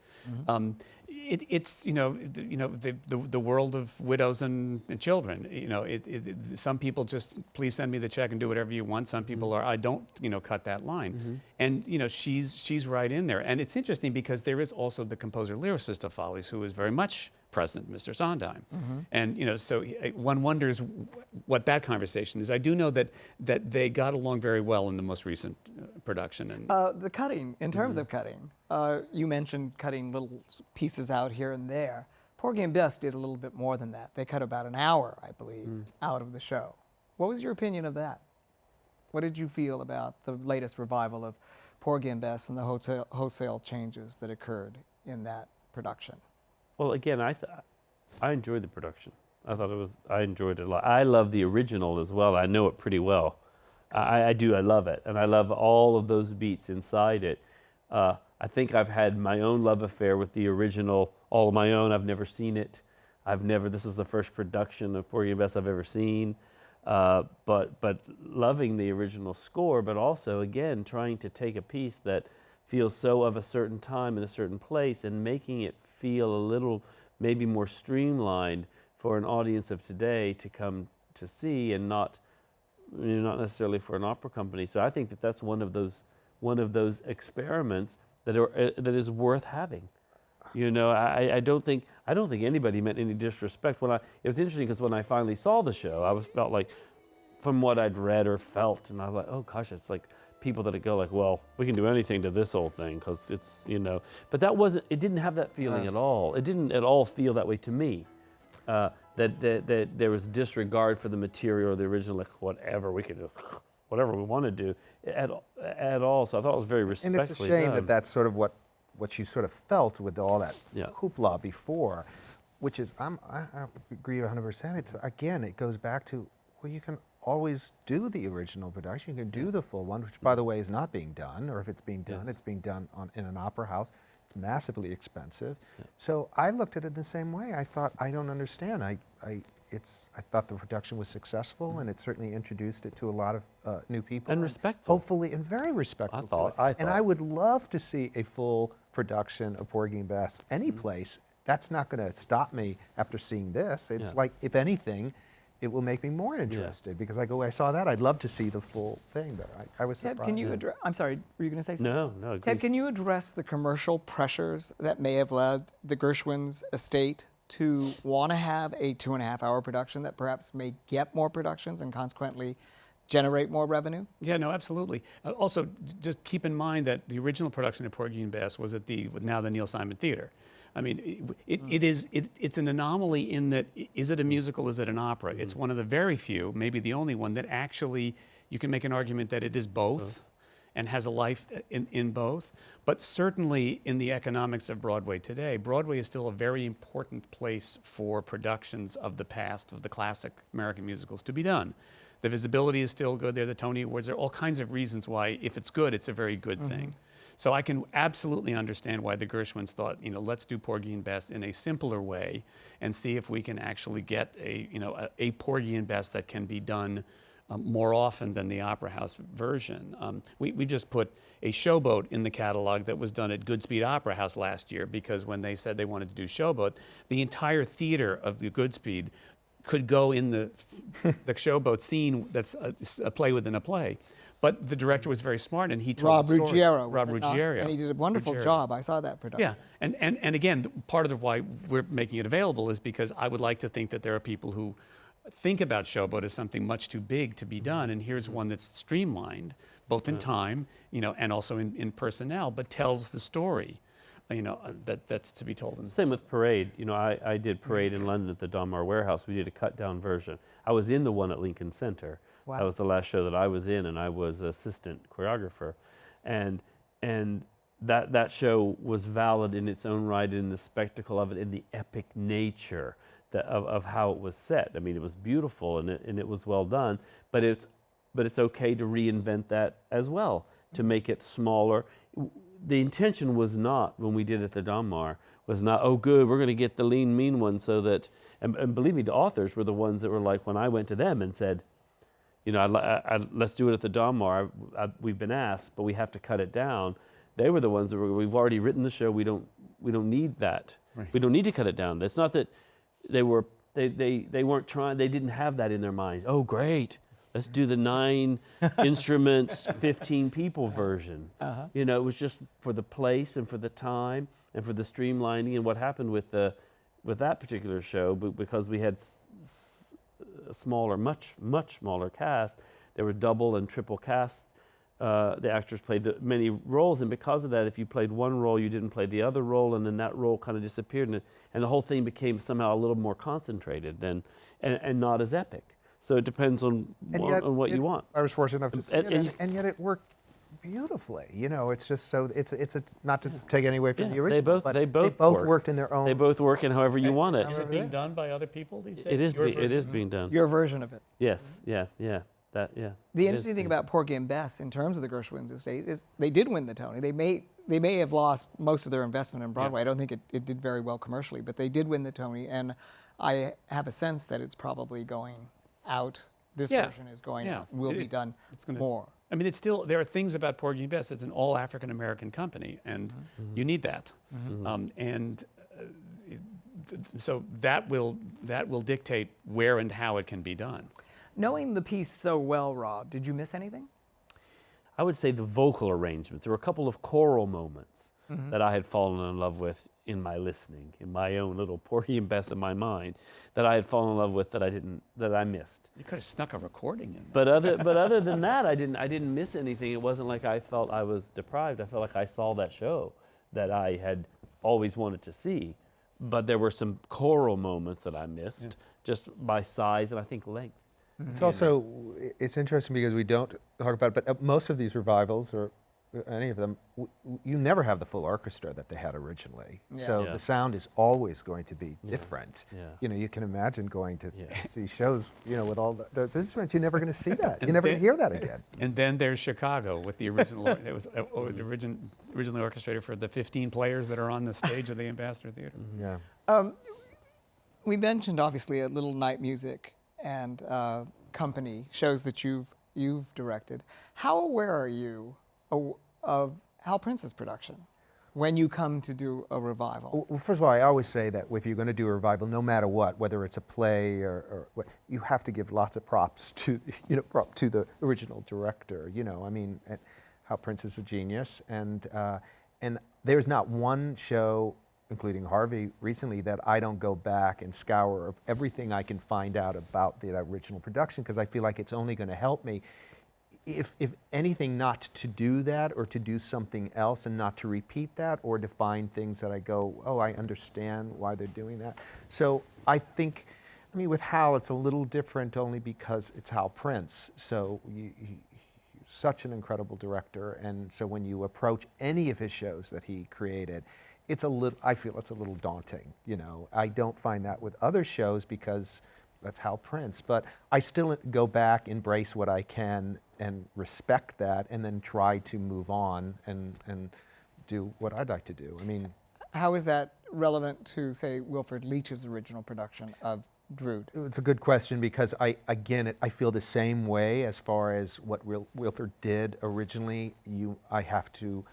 It's the world of widows and children. Some people just please send me the check and do whatever you want. Some people are I don't cut that line, and she's right in there. And it's interesting because there is also the composer lyricist of Follies who is very much present, Mr. Sondheim, and so one wonders what that conversation is. I do know that they got along very well in the most recent production. And The cutting, in terms of cutting, you mentioned cutting little pieces out here and there. Porgy and Bess did a little bit more than that. They cut about an hour, I believe, out of the show. What was your opinion of that? What did you feel about the latest revival of Porgy and Bess and the wholesale changes that occurred in that production? Well, again, I enjoyed the production. I enjoyed it a lot. I love the original as well. I know it pretty well. I do. I love it, and I love all of those beats inside it. I think I've had my own love affair with the original, all of my own. I've never seen it. This is the first production of Porgy and Bess I've ever seen. But loving the original score, but also again trying to take a piece that feels so of a certain time in a certain place and making it feel a little maybe more streamlined for an audience of today to come to see, and not necessarily for an opera company. So I think that's one of those experiments that is worth having. I don't think anybody meant any disrespect. It was interesting because when I finally saw the show, I felt like, from what I'd read or felt, and I was like, oh gosh, it's like people that go like, well, we can do anything to this old thing because it's But it didn't have that feeling at all. It didn't at all feel that way to me. That there was disregard for the material or the original, like whatever, we could just whatever we want to do at all. So I thought it was very respectfully And it's a shame done. that that's sort of what you sort of felt with all that Yeah. hoopla before, which is, I agree 100%. It's, again, it goes back to, well, you can always do the original production. You can do the full one, which, by the way, is not being done, or if it's being done, it's being done in an opera house. It's massively expensive. Yeah. So I looked at it the same way. I thought, I don't understand. I thought the production was successful, and it certainly introduced it to a lot of new people. And respectful. Hopefully, and very respectful. And I thought. would love to see a full production of Porgy and Bess any place. That's not going to stop me after seeing this. It's like, if anything, it will make me more interested, because I saw that, I'd love to see the full thing, but I was surprised. Ted, can you address, I'm sorry, were you going to say something? No. Ted, can you address the commercial pressures that may have led the Gershwin's estate to want to have a 2.5-hour production that perhaps may get more productions and consequently generate more revenue? Yeah, no, absolutely. Also, just keep in mind that the original production of Porgy and Bess was at now the Neil Simon Theater. I mean, it's an anomaly in that, is it a musical, is it an opera? It's one of the very few, maybe the only one, that actually you can make an argument that it is both and has a life in both. But certainly in the economics of Broadway today, Broadway is still a very important place for productions of the past, of the classic American musicals to be done. The visibility is still good there, the Tony Awards, there are all kinds of reasons why, if it's good, it's a very good thing. So I can absolutely understand why the Gershwins thought, let's do Porgy and Bess in a simpler way and see if we can actually get a Porgy and Bess that can be done more often than the Opera House version. We just put a Showboat in the catalog that was done at Goodspeed Opera House last year, because when they said they wanted to do Showboat, the entire theater of the Goodspeed could go in the Showboat scene that's a play within a play. But the director was very smart, and he told Rob the story. Ruggiero. Rob Ruggiero. And he did a wonderful job. I saw that production. Yeah, and again, part of why we're making it available is because I would like to think that there are people who think about Showboat as something much too big to be done, and here's one that's streamlined, both in time, and also in personnel, but tells the story, that's to be told. Same with Parade. I did Parade in London at the Donmar Warehouse. We did a cut-down version. I was in the one at Lincoln Center. Wow. That was the last show that I was in, and I was assistant choreographer. And that show was valid in its own right, in the spectacle of it, in the epic nature of how it was set. I mean, it was beautiful and it was well done, but it's okay to reinvent that as well, to make it smaller. The intention was not, when we did it at the Donmar, was not, oh good, we're going to get the lean, mean one, so that, and believe me, the authors were the ones that were like, when I went to them and said, let's do it at the Donmar, we've been asked, but we have to cut it down. They were the ones that were, we've already written the show, we don't need that. Right. We don't need to cut it down. It's not that they weren't trying, they didn't have that in their minds. Oh great, let's do the 9 instruments, 15 people version. It was just for the place and for the time and for the streamlining. And what happened with that particular show, because we had a smaller, much smaller cast, there were double and triple casts. The actors played many roles, and because of that, if you played one role, you didn't play the other role, and then that role kind of disappeared, and the whole thing became somehow a little more concentrated and not as epic. So it depends on what you want. I was fortunate enough to see it, and yet it worked beautifully. It's just so it's not to take any away from the original. They both worked in their own. They both work in however you want it. Is it being done by other people these days? It is being done. Your version of it. Yes. Yeah. The interesting thing about Porgy and Bess in terms of the Gershwins estate is they did win the Tony. They may have lost most of their investment in Broadway. I don't think it did very well commercially, but they did win the Tony, and I have a sense that it's probably going out. This version is going out. Will be done more. I mean, there are things about Porgy and Bess. It's an all African American company, and you need that. So that will dictate where and how it can be done. Knowing the piece so well, Rob, did you miss anything? I would say the vocal arrangements. There were a couple of choral moments that I had fallen in love with in my listening, in my own little Porgy and Bess in my mind, that I had fallen in love with that I missed. You could have snuck a recording in. But other than that, I didn't miss anything. It wasn't like I felt I was deprived. I felt like I saw that show that I had always wanted to see. But there were some choral moments that I missed just by size and I think length. It's also, it's interesting because we don't talk about it, but most of these revivals, or any of them, you never have the full orchestra that they had originally. Yeah. So the sound is always going to be different. Yeah. You can imagine going to see shows, with all those instruments, you're never going to see that. You're never going to hear that again. And then there's Chicago with the original, it was originally orchestrated for the 15 players that are on the stage of the Ambassador Theater. Yeah. We mentioned, obviously, a Little Night Music and company shows that you've directed. How aware are you of Hal Prince's production when you come to do a revival? Well, first of all, I always say that if you're going to do a revival, no matter what, whether it's a play or what, you have to give lots of props to to the original director. I mean, Hal Prince is a genius, and there's not one show, including Harvey recently, that I don't go back and scour of everything I can find out about the original production, because I feel like it's only going to help me. if anything, not to do that or to do something else and not to repeat that or to find things that I go, oh, I understand why they're doing that. So I think, I mean, with Hal, it's a little different only because it's Hal Prince. So he's such an incredible director, and so when you approach any of his shows that he created, it's a little, I feel it's a little daunting, you know. I don't find that with other shows because that's Hal Prince, but I still go back, embrace what I can, and respect that, and then try to move on and do what I'd like to do. I mean, How is that relevant to, say, Wilfrid Leach's original production of Drood? it's a good question because I feel the same way as far as what Wilfrid did originally. I have to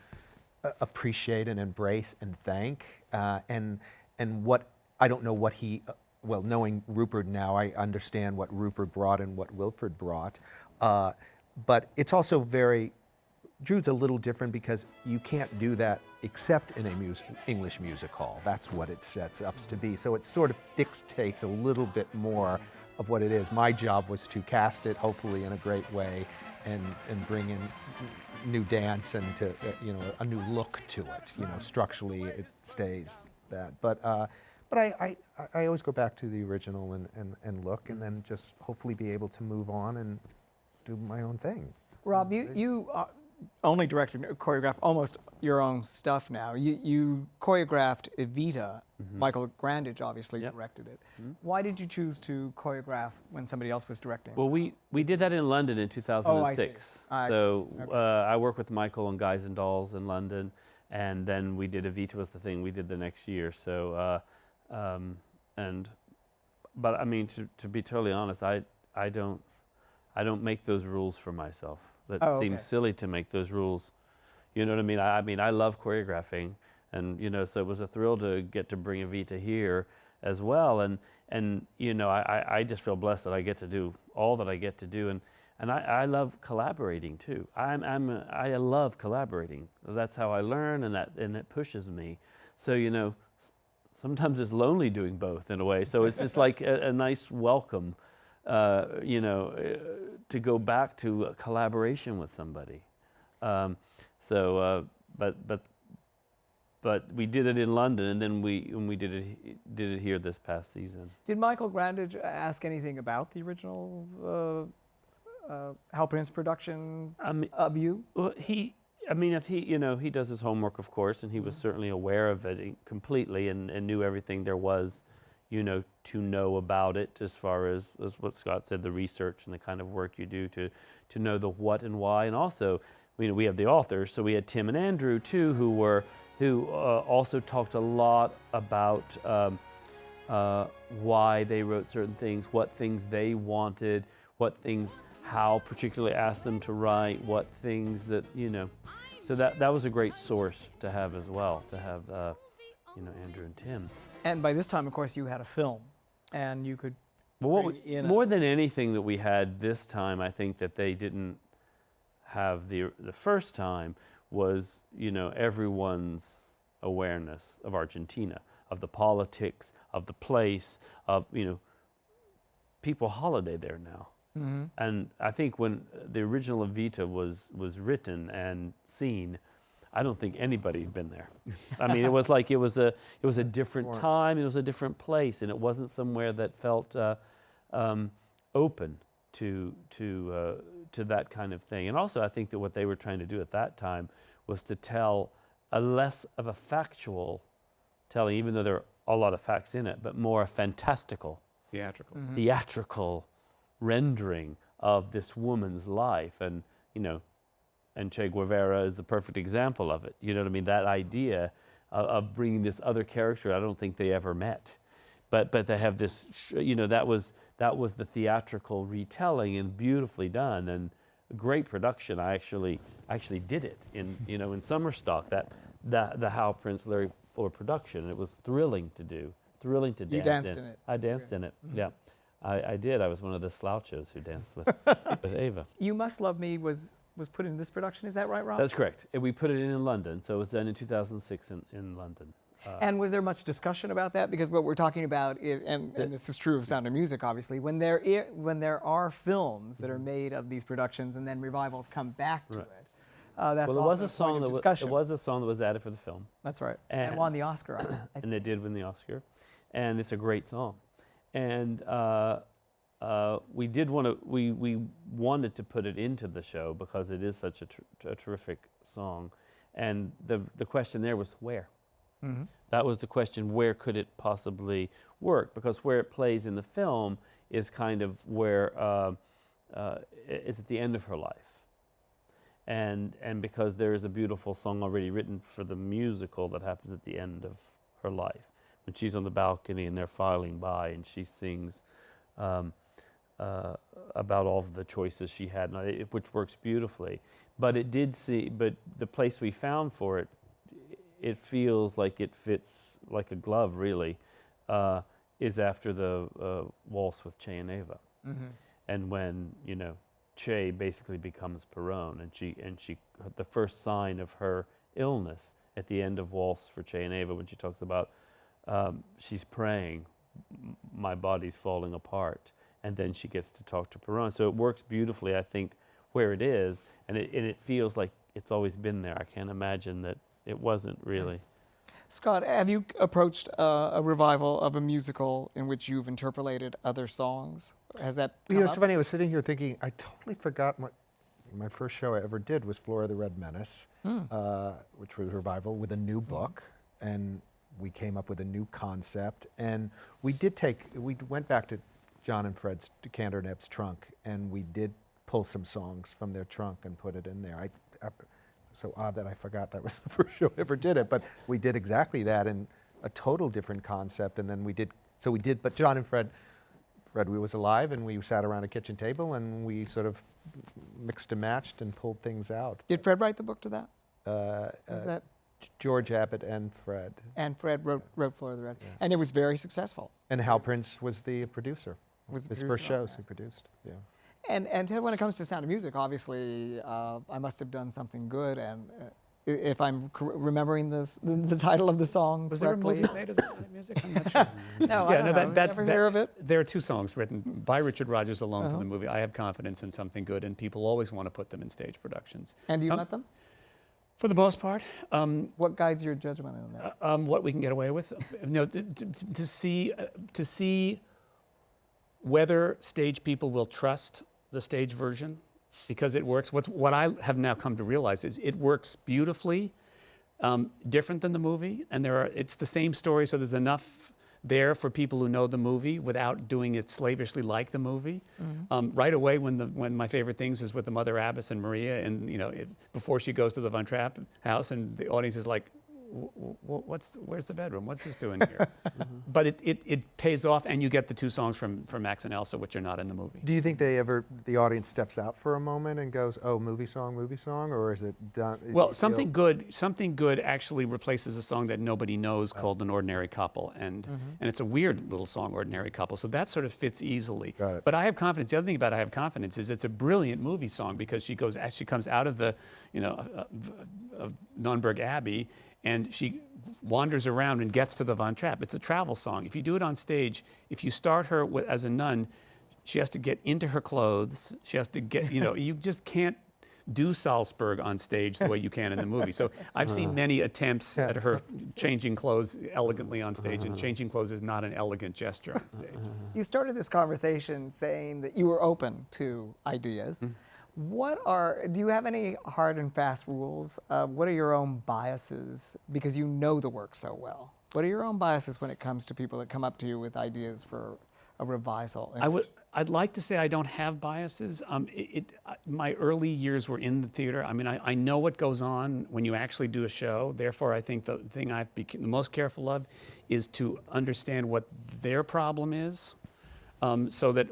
appreciate and embrace and thank, and what I don't know what he. Well, knowing Rupert now, I understand what Rupert brought and what Wilfrid brought. But it's also Drood's a little different because you can't do that except in a English music hall. That's what it sets up to be. So it sort of dictates a little bit more of what it is. My job was to cast it, hopefully in a great way, and bring in new dance and to, a new look to it. You know, structurally it stays that. But I always go back to the original and look, and then just hopefully be able to move on and do my own thing. Rob, you only directed, choreographed almost your own stuff now. You choreographed Evita. Michael Grandage obviously directed it. Why did you choose to choreograph when somebody else was directing? Well, we did that in London in 2006. So I worked with Michael on Guys and Dolls in London, and then we did Evita was the thing we did the next year. So, but I mean, to be totally honest, I don't make those rules for myself. That seems silly to make those rules. You know what I mean? I mean, I love choreographing, and so it was a thrill to get to bring Evita here as well. And I just feel blessed that I get to do all that I get to do, and I love collaborating too. I love collaborating. That's how I learn, and it pushes me. So sometimes it's lonely doing both in a way. So it's just like a nice welcome. To go back to a collaboration with somebody. But we did it in London, and then we did it here this past season. Did Michael Grandage ask anything about the original Hal Prince production of you? Well, he does his homework, of course, and he was certainly aware of it completely and knew everything there was, to know about it, as far as what Scott said, the research and the kind of work you do to know the what and why. And also, we have the authors, so we had Tim and Andrew too, who also talked a lot about why they wrote certain things, what things they wanted, what things Hal particularly asked them to write, what things that So that was a great source to have as well, to have Andrew and Tim. And by this time, of course, you had a film, and you could. Well, more than anything that we had this time, I think that they didn't have the first time was everyone's awareness of Argentina, of the politics, of the place, of people holiday there now. And I think when the original Evita was written and seen, I don't think anybody had been there. I mean, it was a different time, it was a different place, and it wasn't somewhere that felt open to that kind of thing. And also, I think that what they were trying to do at that time was to tell a less of a factual telling, even though there are a lot of facts in it, but more a fantastical, theatrical rendering of this woman's life. And and Che Guevara is the perfect example of it. You know what I mean? That idea of bringing this other character, I don't think they ever met, but they have this. That was the theatrical retelling, and beautifully done, and a great production. I actually did it in in Summerstock, the Hal Prince Larry Fuller production. It was thrilling to do, thrilling to dance. You danced in it. I danced in it. Yeah, I did. I was one of the slouches who danced with Ava. You Must Love Me was put in this production, is that right, Rob? That's correct. And we put it in London, so it was done in 2006 in London. And was there much discussion about that? Because what we're talking about is, and this is true of Sound of Music, obviously, when there are films that are made of these productions and then revivals come back to it, that's Well, there was often a song point that of discussion. there was a song that was added for the film, That's right. And- And won the Oscar. and it did win the Oscar, and it's a great song. And we did want to we wanted to put it into the show because it is such a terrific song, and the question there was where. Mm-hmm. That was the question: where could it possibly work? Because where it plays in the film is kind of where it's at the end of her life, and because there is a beautiful song already written for the musical that happens at the end of her life, when she's on the balcony and they're filing by, and she sings about all of the choices she had, which works beautifully. But but the place we found for it, it feels like it fits like a glove, really, is after the waltz with Che and Eva, and when Che basically becomes Perón, and she the first sign of her illness at the end of Waltz for Che and Eva, when she talks about she's praying, my body's falling apart, and then she gets to talk to Perón. So it works beautifully, I think, where it is, and it feels like it's always been there. I can't imagine that it wasn't really. Scott, have you approached a revival of a musical in which you've interpolated other songs? Has that come It's up? funny, I was sitting here thinking, I totally forgot my first show I ever did was Flora the Red Menace, which was a revival with a new book, and we came up with a new concept, and we went back to John and Fred's Decanter Neb's trunk, and we did pull some songs from their trunk and put it in there. So odd that I forgot that was the first show I ever did it, but we did exactly that in a total different concept, and then but John and Fred was alive, and we sat around a kitchen table, and we sort of mixed and matched and pulled things out. Did Fred write the book to that? Was that? George Abbott and Fred. And Fred wrote Flora the Red. Yeah. And it was very successful. And Hal Prince was the producer. Was the his producer first shows he produced, yeah. And Ted, when it comes to Sound of Music, obviously, I must have done something good. And if I'm remembering the title of the song Was correctly. there a movie made of the Sound of Music? I'm not sure. No, I don't know. Never hear of it? There are two songs written by Richard Rodgers alone for the movie. I have confidence in something good, and people always want to put them in stage productions. And do you let them? For the most part. What guides your judgment on that? What we can get away with. To see whether stage people will trust the stage version, because it works. What I have now come to realize is it works beautifully, different than the movie, and it's the same story, so there's enough there for people who know the movie without doing it slavishly like the movie. Right away, when my favorite things is with the Mother Abbess and Maria, and before she goes to the Von Trapp house, and the audience is like, where's the bedroom? What's this doing here? But it pays off, and you get the two songs from Max and Elsa, which are not in the movie. Do you think the audience steps out for a moment and goes, oh, movie song, or is it done? Well, something good actually replaces a song that nobody knows called An Ordinary Couple, and it's a weird little song, Ordinary Couple, so that sort of fits easily. Got it. But I have confidence. The other thing about I have confidence is it's a brilliant movie song, because she comes out of the, of Nürnberg Abbey, and she wanders around and gets to the Von Trapp. It's a travel song. If you do it on stage, if you start her as a nun, she has to get into her clothes. She has to get, you just can't do Salzburg on stage the way you can in the movie. So I've seen many attempts at her changing clothes elegantly on stage, and changing clothes is not an elegant gesture on stage. You started this conversation saying that you were open to ideas. Do you have any hard and fast rules? What are your own biases, because you know the work so well? What are your own biases when it comes to people that come up to you with ideas for a revisal? I'd like to say I don't have biases. My early years were in the theater. I mean, I know what goes on when you actually do a show. Therefore, I think the thing I've become the most careful of is to understand what their problem is. So that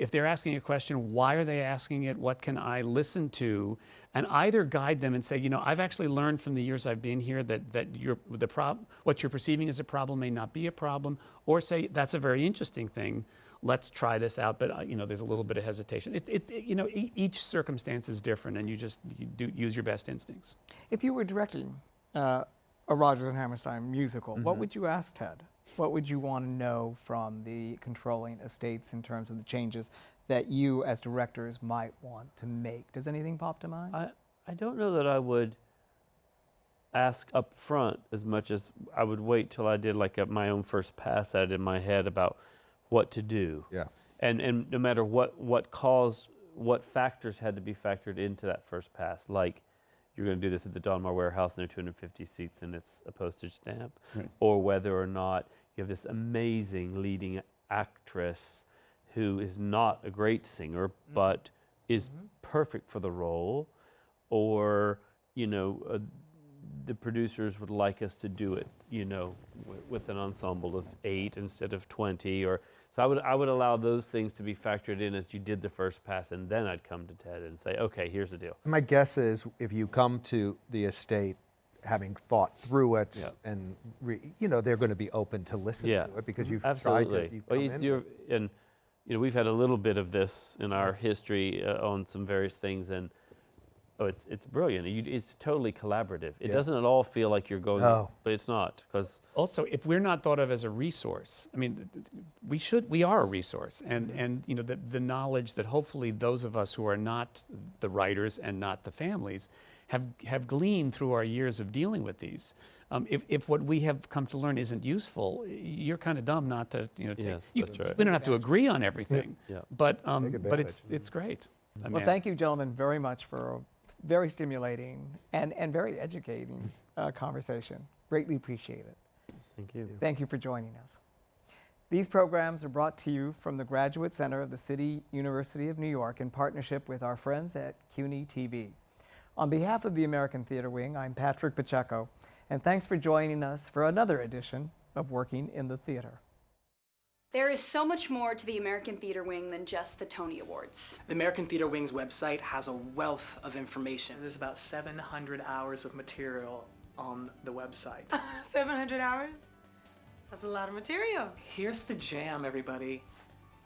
if they're asking a question, why are they asking it? What can I listen to? And either guide them and say, I've actually learned from the years I've been here that what you're perceiving as a problem may not be a problem, or say that's a very interesting thing. Let's try this out. But there's a little bit of hesitation. Each circumstance is different, and you use your best instincts. If you were directing a a Rodgers and Hammerstein musical, what would you ask Ted? What would you want to know from the controlling estates in terms of the changes that you as directors might want to make? Does anything pop to mind? I don't know that I would ask up front as much as I would wait till I did like my own first pass at it in my head about what to do. Yeah. And no matter what factors had to be factored into that first pass, like you're going to do this at the Donmar Warehouse and there are 250 seats and it's a postage stamp, Right. or whether or not you have this amazing leading actress who is not a great singer but is perfect for the role, or the producers would like us to do it, with an ensemble of 8 instead of 20, or so I would allow those things to be factored in as you did the first pass, and then I'd come to Ted and say, okay, here's the deal. My guess is if you come to the estate having thought through it, Yeah. and they're going to be open to listen Yeah. to it because you've Absolutely. tried to. And we've had a little bit of this in our history on some various things, and it's brilliant. It's totally collaborative. It doesn't at all feel like you're going, No. but it's not, because Also, if we're not thought of as a resource, I mean, we are a resource, and the knowledge that hopefully those of us who are not the writers and not the families have gleaned through our years of dealing with these. If what we have come to learn isn't useful, you're kind of dumb not to, Yes, take, that's right. We don't have to agree on everything, Yeah. but advantage. it's great. I Well, mean, thank you, gentlemen, very much for a very stimulating and very educating conversation. Greatly appreciate it. Thank you. Thank you for joining us. These programs are brought to you from the Graduate Center of the City University of New York in partnership with our friends at CUNY TV. On behalf of the American Theater Wing, I'm Patrick Pacheco, and thanks for joining us for another edition of Working in the Theater. There is so much more to the American Theater Wing than just the Tony Awards. The American Theater Wing's website has a wealth of information. There's about 700 hours of material on the website. 700 hours? That's a lot of material. Here's the jam, everybody.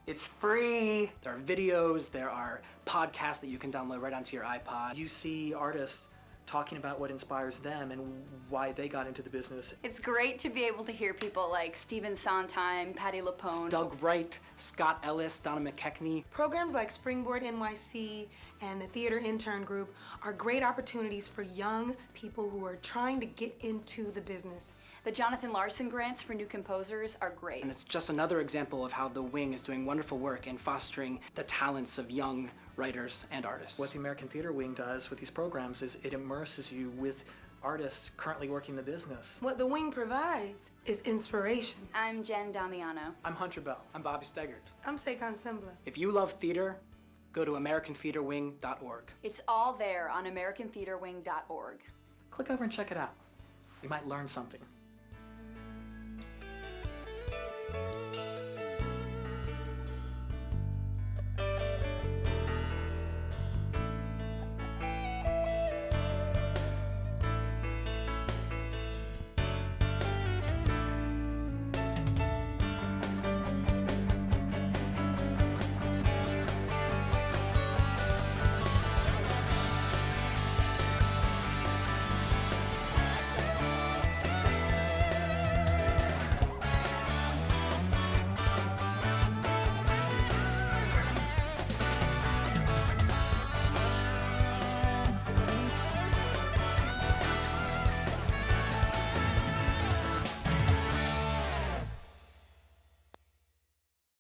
It's free. There are videos, there are podcasts that you can download right onto your iPod. You see artists talking about what inspires them and why they got into the business. It's great to be able to hear people like Stephen Sondheim, Patti LuPone, Doug Wright, Scott Ellis, Donna McKechnie. Programs like Springboard NYC and the Theater Intern Group are great opportunities for young people who are trying to get into the business. the Jonathan Larson grants for new composers are great. And it's just another example of how the Wing is doing wonderful work in fostering the talents of young writers and artists. What the American Theater Wing does with these programs is it immerses you with artists currently working the business. What the Wing provides is inspiration. I'm Jen Damiano. I'm Hunter Bell. I'm Bobby Steggert. I'm Sekan Sembla. If you love theater, go to AmericanTheaterWing.org. It's all there on AmericanTheaterWing.org. Click over and check it out. You might learn something.